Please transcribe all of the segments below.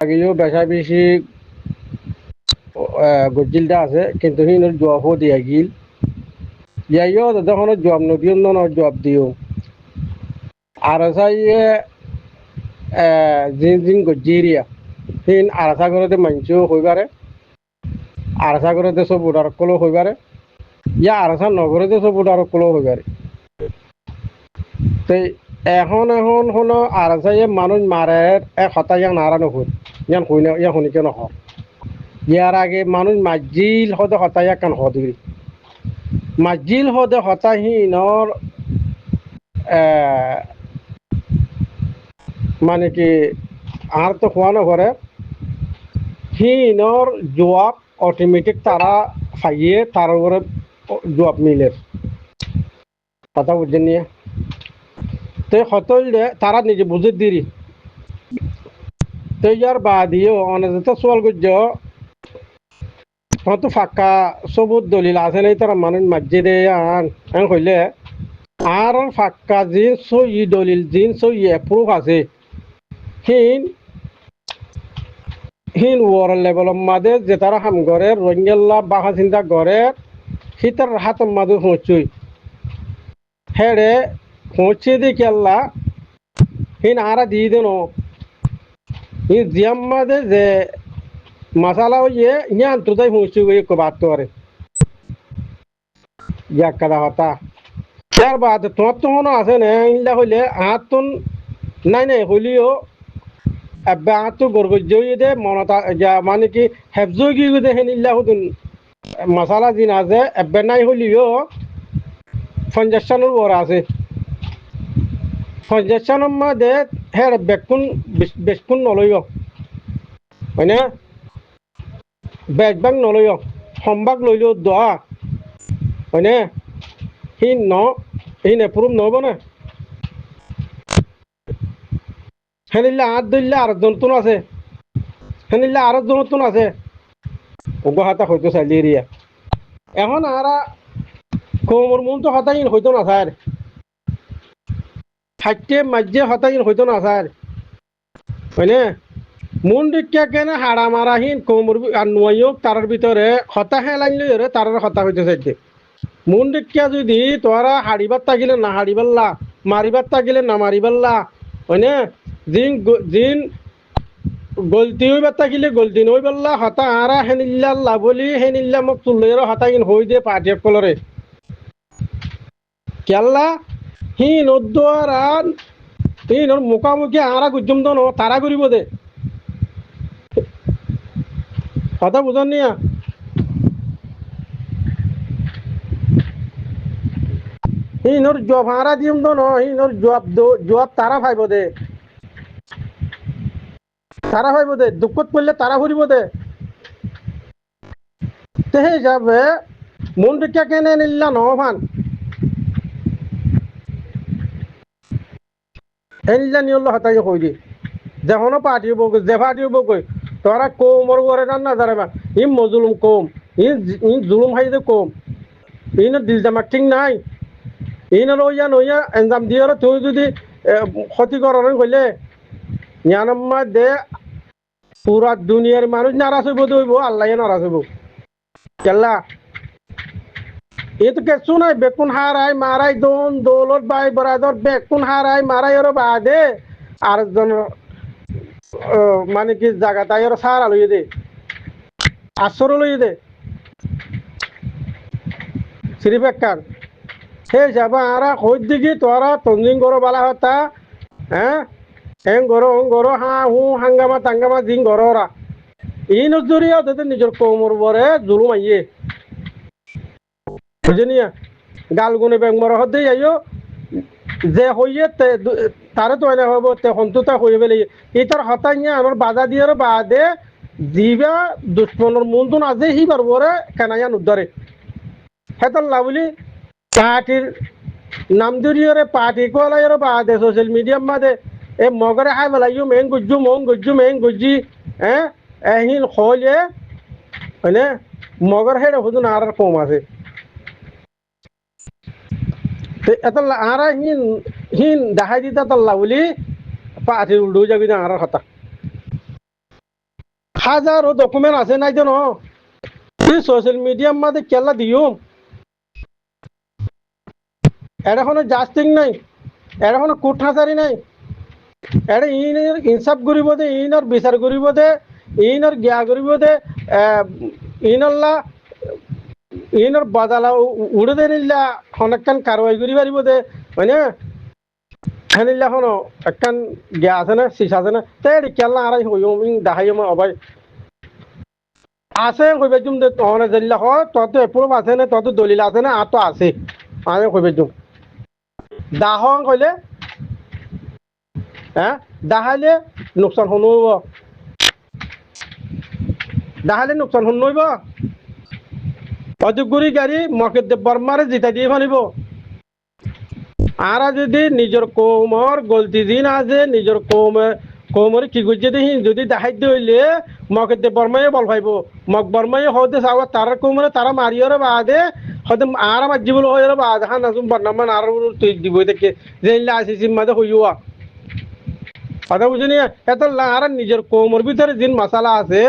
আগেও বেশা বেশি গজিলটা আছে কিন্তু হিনোর জবাবও দিয়া গিল ইয়াইও তখন জবাব নদিও ন জবাব দিও আর সাইয়ে জিন জিন গজিরিয়া হিন আরসা করতে মানছো হইবারে আরসা করতে সব উড়ার কলো হইবারে ইয়া আরসা নগরতে সব উড়ার কলো হইবারে তো এখন এখন হলো আরসাইয়ে মানুষ মারে এক হতা ইয়াং নারা নহুর ইয়ান হইনা ইয়া হনিকে নহ ইয়ার আগে মানুষ মাজিল হতে হতা ইয়া কান হদিরি মাজিল হতে হতা হিনর মানে কি আর তো খোয়ানো করে হিনর জবাব অটোমেটিক তারা খাইয়ে তার উপরে জবাব মিলে কথা বুঝছেন নিয়ে তো হতলে তারা নিজে বুঝে দিরি তো ইয়ার বাদিও অনেক সোয়াল করছ হয়তো ফাঁকা সবুজ দলিল আছে নাই তারা মানুষ মসজিদে আন কইলে আর ফাঁকা জিন সই দলিল জিন সই প্রুফ আছে হিন হিন ওয়ার লেভেলের মাঝে যে তারা হাম করে রঙ্গেল্লা বাহা চিন্তা করে সে তার হাতের মাঝে পৌঁছই হেড়ে পৌঁছে দিয়ে কেল্লা হিন আরা দিয়ে দেন হিন জিয়াম মাঝে যে মশালা ইয়ে ইয়ে আন্তর্জাতিক পৌঁছে গিয়ে বাদ করে ইয়া কাদা হতা তার বাদ তোমার তো মনে আছে না ইল্লা হইলে আহাতন নাই নাই হইলেও এবে আহাতো গরগজ দে মনতা যা মানে কি হেফজ গিয়ে দে হেন ইল্লা হুদুন মশালা জিন আছে এবে নাই হইলেও ফঞ্জেশনের ওরা আছে ফঞ্জেশনের মধ্যে হের বেকুন বেশকুন নলইব হয় না বেজবাগ নলইব সম্বাগ লইলেও দোয়া হয় না সি ন সি নেপ্ৰুভ নহব না সেনিলে আঠ ধৰিলে আৰু জন্তুন আছে সেনিলে আৰু জন্তুন আছে অগহাতা হয়তো চাইলি এরিয়া এখন আরা কোমর মন তো হতাইন হয়তো না স্যার হাইটে মাঝে হতাইন হয়তো না স্যার হয়নে মন দিকা কেনে হাড়া মারাহীন কোমর আর নোয়াইক তারার ভিতরে হতা হেলাইন লই তারার হতা হইতে চাইতে মন দেখিয়া যদি তোরা হাড়িবার থাকিলে না হাড়িবাল্লা মারিবার থাকিলে না মারিবাল্লা হয়নে জিন জিন গলতি হইবার থাকিলে গলতি নই পাল্লা হতা আরা হেনিল্লা বলি হেনিল্লা মোক তুলের হতা কিন হই দে পাটিয়ে কলরে কেল্লা হি নদ্বারা হি নর মুখামুখি আরা গুজম দন তারা করিব দে কথা বুঝন নিয়া হিনোর জব হারা দিম তো হিনোর জব তারা ভাইব দে তারা ভাইব দে দুঃখত পড়লে তারা ফুরিব দে তে যাবে মন রেখা কেনে নিল্লা নহভান এই নিল্লা নিয়ল হতাই কই দি যেখনো পার্টি হব যে পার্টি হব কই তোরা কোমর করে না দাঁড়াবা ই মজুলুম কম ই জুলুম হাইতে কম ইন দিল জামা ঠিক নাই ইনার ওইয়া নইয়া এনজাম দিয়ে তুই যদি ক্ষতি করার কইলে ইয়ানম্মা দে পুরা দুনিয়ার মানুষ নারাজ হইব দইব আল্লাহ নারাজ হইব কেল্লা এ তো কিছু নাই বেকুন হারাই মারাই দোন দৌলত বাই বরাদর বেকুন হারাই মারাই ওর বাদে আর জন মানে কি জায়গা তাই ওর সারা লইয়ে দে আসর লইয়ে দে সিরিফ একখান হে যাবা আরা কই দিকে তোরা তঞ্জিং গরো বালা হতা হ্যাঁ এং গরো হা হু হাঙ্গামা টাঙ্গামা জিং গরোরা এই নজরিয়া ওদের নিজের কোমর বরে জুলুম আইয়ে বুঝেনিয়া গাল গুনে ব্যাং মর হতে যাইও যে হইয়ে তারে তো এনে হইব তে হন্তুতা হইয়ে বেলে এটার হতাইয়া আমার বাধা দিয়ে বাদে জিবা দুশ্মনের মন্দুন আছে হি বরে কেনাইয়া নুদ্দারে হেতার লাভলি পার্টির নাম দিরিয়রে পার্টি কোলাইরে বাদে সোশ্যাল মিডিয়ার মাঝে এ মগরে হাই বেলাইও মেন গুজ্জু হ্যাঁ এহিন হইলে হয়নে মগর হেডে হুদুন আর কম আছে এত আর হিন হিন দেখাই দিতে তল্লা বলি পার্টির উল্টো যাবি না আর কথা হাজারো ডকুমেন্ট আছে নাই তো তুই সোশ্যাল মিডিয়ার মধ্যে কেলা দিও এটা কোনো জাস্টিং নাই এটা কোনো কোর্ট হাজারি নাই এটা ইনের ইনসাফ করিব দে ইনর বিচার করিব দে ইনর জ্ঞা করিব দে ইনল্লা ইনর বাদালা উড়ে দে নিল্লা অনেকখান কারবাই করি পারিব দে মানে হেনিল্লা হনো একখান জ্ঞা আছে না শিস আছে না তাই কেলা আড়াই হইম দেখাই অবাই আছে কইবে জুম দে তহনে জেল্লা হয় তত এপ্রুভ আছে না তত দলিল আছে না আর তো আছে আমি কইবে জুম দাহ কইলে হ্যাঁ দাহাইলে নোকসান শুনব দাহাইলে নোকসান শুনব অযোগ্যরি গাড়ি মকেট বর্মারে জিতা দিয়ে ফানিব আর যদি নিজের কৌমর গলতি দিন আছে নিজের কৌমরে কি করছে দেখি যদি দেখাই হইলে মকেট বর্মাই বল পাইব মক বর্মাই হতে চাও তার কৌমরে তারা মারিয়রে বাদে হয়তো আর মাঝি বলে হয়ে বাদ হা নাচুন বর্ণামান আর তুই দিব দেখে যে আসিস মাঝে হইয়া কথা বুঝিনি এত আর নিজের কৌমর ভিতরে যে মশালা আছে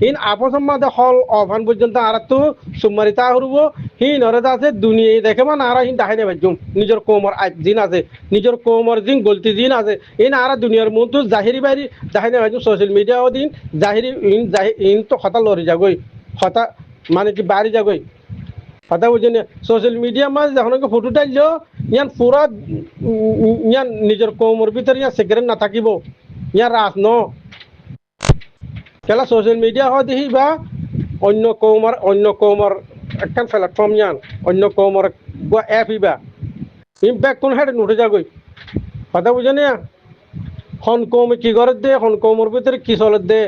ইন আপসের মধ্যে হল অভান পর্যন্ত আর তো সুমারিতা হরব হিন হরে আছে দুনিয়া দেখে মানে আর হিন দেখাই নেবে জুম নিজের কৌমর জিন আছে নিজের কৌমর জিন গলতি জিন আছে ইন আর দুনিয়ার মন তো জাহিরি বাইরি দেখাই নেবে সোশ্যাল মিডিয়াও দিন জাহিরি ইন তো হতা লড়ি যাগই হতা মানে কি বাড়ি যাগই কথা বুঝিনি সোশ্যাল মিডিয়া মাঝে যখন ফটো টাইল ইয়ান পুরা ইয়ান নিজের কৌমর ভিতরে ইয়ান সিগারেট না থাকিব ইয়ান রাস ন কেলা সোশ্যাল মিডিয়া হয় দেখি বা অন্য কৌমর একটা প্ল্যাটফর্ম ইয়ান অন্য কৌমর অ্যাপ ইবা ইম্প্যাক্ট কোন হেড নুঠে যাগই কথা বুঝিনি হন কৌমে কি করে দে হন কৌমর ভিতরে কি চলে দে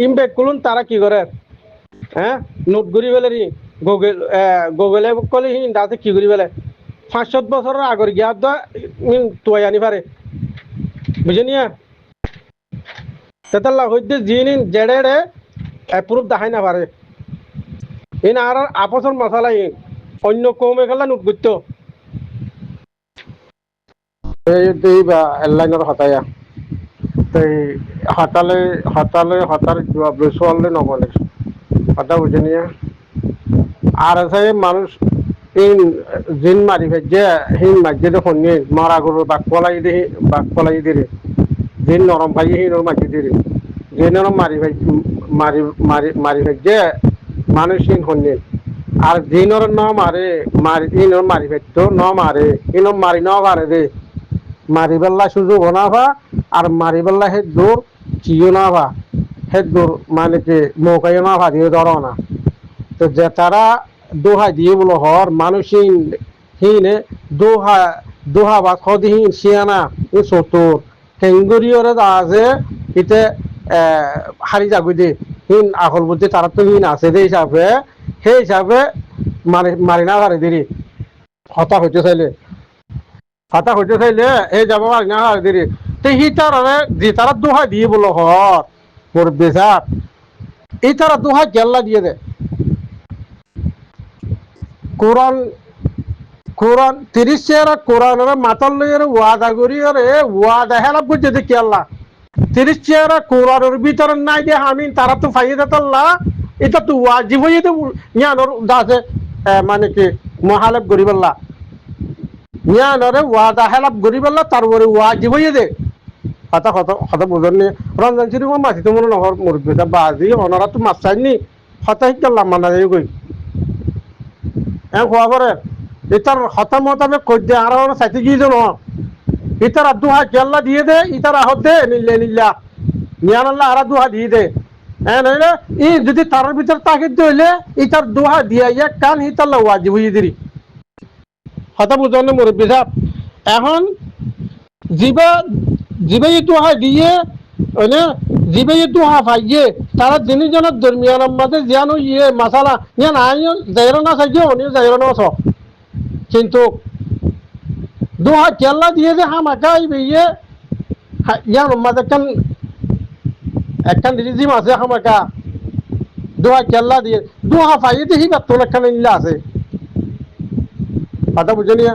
ইম্প্যাক্ট করুন তারা কি করে হ্যাঁ নোট করি ফেলে রি গুগলে কলে হি দাতে কি করি ফেলে 500 বছরের আগর গিয়া তুই আনি পারে বুঝিনিয়া তেতাল্লা হইতে জিন জেডে অ্যাপ্রুভ দেখাই না পারে ইন আর আপসর মশালা অন্য কৌমে গেলা নোট করতো এই বা এলাইনের হতায়া তাই হতার জবাব রইলে নবলে কথা বুঝিনিয়া আর আছে মানুষ ইন জিন মারি ভেজে হিন মাঝে দেখুন মারা গরু বাক পলাই দিরে জিন নরম ভাই হিনর মাঝে দিরে জিনর মারি ভেজে মানুষ হিন হন্যে আর জিনর ন মারে ইনর মারি ভেজতো ন মারে ইনর মারি ন পারে দে মারি বেল্লা সুযোগ না ভা আর মারি বেল্লা হে দূর চিও না ভা হে দূর মানে কি মৌকাইও না ভা দিয়ে ধরো না তো যে তারা দোহা দিয়ে বলো হর মানুষ হিনে দোহা বা খদিহীন শিয়ানা ই চতুর হেঙ্গুরিয়রে আছে ইতে হারি যাবি দে হিন আখল বুদ্ধি তারা তো হিন আছে দে হিসাবে সেই হিসাবে মারি না হারি দিরি হতা হইতে চাইলে এই যাব মারি না হারি দিরি তো হি তারা যে তারা দোহা দিয়ে বলো হর মোর বেসার এই তারা দোহা গেল্লা দিয়ে দে কোরআন 30 চেয়ার কোরআনের মাতাল লইয়ের ওয়াদা করিয়রে ওয়াদা হেলা বুঝে দেখি আল্লাহ 30 চেয়ার কোরআনের ভিতরে নাই দে আমি তারা তো ফাইয়ে দিতাল্লা এটা তো ওয়াজিব হয়ে দে ইয়ানোর দাসে মানে কি মহালেব গরিবাল্লা ইয়ানোরে ওয়াদা হেলাপ গরিবাল্লা তারপরে ওয়াজিব হয়ে দে কথা বুঝনি রমজান শরীফ মাছি তো মনে নহর মুরব্বী বাজি ওনারা তো মাছ চাইনি হতা শিকাল্লাম মানা যাই গই খোয়া করে ইতার হতা মোতাবেক কই দে আর সাথে গিয়ে ন ইতার দুহা কেল্লা দিয়ে দে ইতার আহত দে নিল্লা নিয়ানাল্লাহ আর দুহা দিয়ে দে হ্যাঁ নইলে ই যদি তার ভিতর তাকিদ হইলে ইতার দুহা দিয়া এক কান ইতাল্লাহ ওয়াজিব হয়ে দিরি হতা বুঝনে মুরব্বী সাহেব এখন জিবে দুহা দিয়ে জিবে দুহা পাইয়ে তারা জিনিসজনের দরমিয়ানের মাঝে যেন মাসালা ইয়ান আইও জায়রা না সাইজে অনিও জায়রা না কিন্তু দুহা কেল্লা দিয়ে যে হামাকা আইবে ইয়ান মাঝে একখান রিজিম আছে হামাকা দুহা কেল্লা দিয়ে দুহা পাইয়ে দেখি বাত্তন একখান ইল্লা আছে কথা বুঝে নিয়া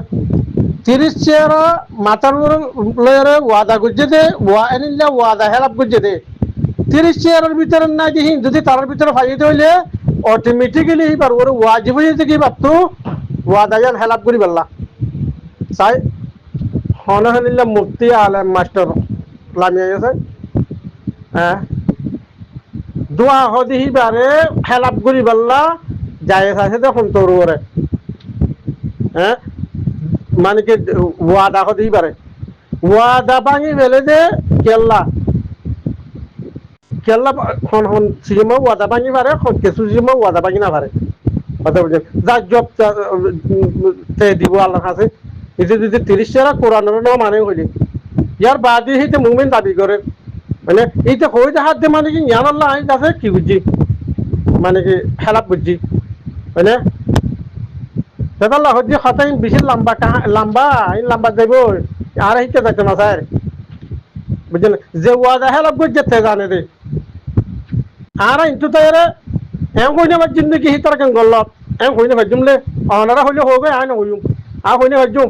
30 চেয়ার মাথার লয়ারে ওয়াদা করছে দে এনিলে ওয়াদা হেলাপ করছে দে 30 চেয়ারের ভিতরে না দিহি যদি তার ভিতরে ফাইতে হইলে অটোমেটিক্যালি পারবো ওয়াজিব হয়ে যে কি বাপতো ওয়াদা জান হেলাপ করি বললা চাই হন হনিলে মুফতি আলেম মাস্টার লামিয়া গেছে হ্যাঁ দোয়া হদিহি বারে হেলাপ করি বললা যায় আছে দেখুন তোর ওরে হ্যাঁ মানে কি ওয়াদা হতেই পারে ওয়াদা ভাঙি ফেলে যে কেল্লা কেল্লা হন হন সিজিমা ওয়াদা ভাঙি পারে কিছু সিজিমা ওয়াদা ভাঙি না পারে কথা বুঝছেন যা জব দিব আল্লাহর কাছে এটা যদি 30 টাকা কোরআনের না মানে হইলে ইয়ার বাদে হইতে মুমিন দাবি করে মানে এইটা হইতে হাত দিয়ে মানে কি জ্ঞান আল্লাহ আইন কাছে কি বুঝছি মানে কি হেলাপ বুঝছি মানে সেটা হচ্ছে হতাই বেশি লম্বা লম্বা লম্বা যাইব আর হিতে যাইতে না স্যার বুঝলেন যে ওয়াদা হেলাপ বুঝতে জানে রে আর ইন্তু তাই রে এম কইনে আমার জিন্দগি হিতার কেন গল্ল এম কইনে ভাজুমলে অনারা হইলে হবে আই না হইম আ কইনে ভাজুম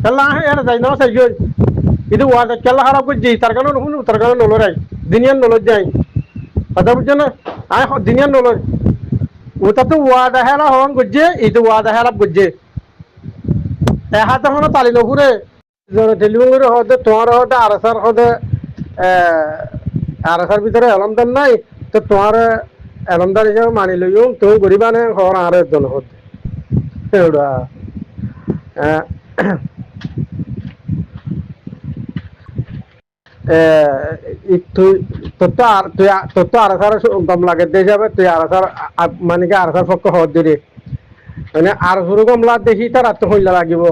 খেলা এর যাই না সাই গই ಇದು ವಾದ ಕೆಲ್ಲ ಹಾರ ಬುಜ್ಜಿ ತರಗನ ಹುನು ತರಗನ ನೋಲರಾই দিনিয়ান নলজ যাই কথা বুঝছেন আই দিনিয়ান নলজ ওটা তো ওয়াদা হেলা হন গুজে ಇದು ওয়াদা হেলা গুজে এ হাত হন তালি নহুরে ডেলিভারি হতে তোমার হতে আরসার হতে আরসার ভিতরে আলমদার নাই তো তোমার আলমদার হিসাবে মানি লইও তুমি গরিবানে হর আর একজন হতে এডা তুই তোর তো আরসার গম লাগে হিসাবে তুই আরসার মানে কি আরসার পক্ষে হত দিলি মানে আর সরু গমলা দেখি তার আত্ম হইলা লাগিব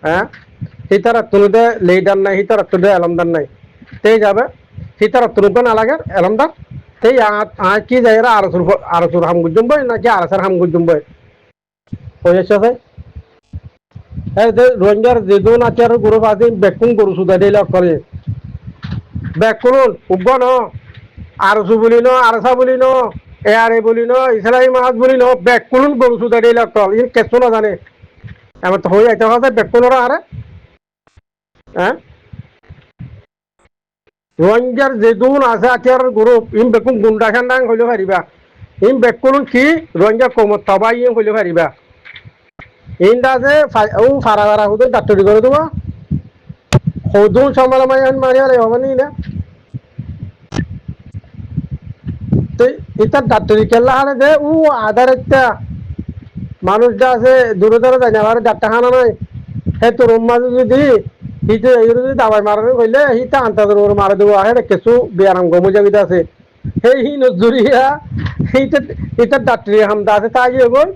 হ্যাঁ হিতার আত্মনুদে লেইদার নাই হিতার আত্মদে আলমদার নাই তেই যাবে হিতার আত্মনুদে না লাগে আলমদার তেই কি যায় আরসুর হাম গুজুম বই নাকি আরসার হাম গুজুম বই হয়েছে ভাই এই যে রোহিঙ্গার যেদুন আছে আর গ্রুপ আছে বেকুন গরু সুদা দিলে করে বেকুন উগ্গন আরসু বলি ন আরসা বলি ন এয়ারে বলি ন ইসলামী মাহাজ বলি ন বেকুন গরু সুদা দিলে কল ই কেসো না জানে আমার তো হয়ে যাইতে হবে বেকুনরা আরে হ্যাঁ রোহিঙ্গার যেদুন আছে আচার গ্রুপ ইম বেকুন গুন্ডা খান্ডাং হইলে পারিবা ইম বেকুন কি রোহিঙ্গা কমত তবাই ইম হইলে পারিবা ইন্দা যে ও ফারা ফারা হুদে ডাক্তারি করে দেবো হদুন সমালামাই মারিয়া হবে নি না তো এটা ডাক্তারি কেল্লা হারে দে ও আধার একটা মানুষ যা আছে দূরে দূরে যায় না আর ডাক্তারখানা নাই হে তোর মাঝে যদি হিতে যদি দাবাই মারানো হইলে হিটা আন্তাদের ওর মারা দেবো আহে কিছু বিয়ারাম গমু জায়গা আছে সেই হি নজুরিয়া এইটা এটা ডাক্তারি হামদা আছে তাই এগোল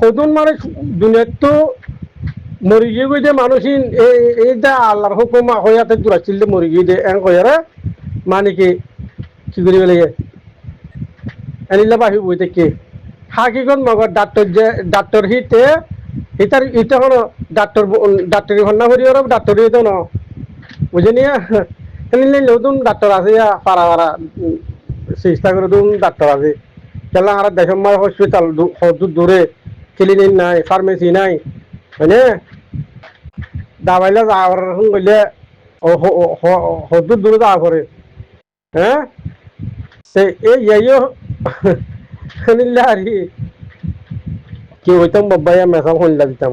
হদুন মানে দুনিয়ার তো মরি গিয়ে গই যে মানুষ এইটা আল্লাহর হুকুম হইয়াতে দূরাচ্ছিল মরি গিয়ে দে এন কয়ারে মানে কি করিব লাগে এনিলে বাহি বই থেকে হাকিগন মগর ডাক্তার হিতে ইতার ইটা হলো ডাক্তারি হন্না করি ওর ডাক্তারি তো ন বুঝে নিয়ে এনিলে নতুন ডাক্তার আছে পাড়া পাড়া চেষ্টা করে নতুন ডাক্তার আছে কেলা আর দেশের মার হসপিটাল দূরে ক্লিনিক নাই ফার্মেসি নাই হয়নে দাবাইলে যাওয়ার গেলে হদুর দূরে যাওয়া করে হ্যাঁ এই ইয়াইও নিলে আর কি হইতাম বাবাই মেসাম হইলা দিতাম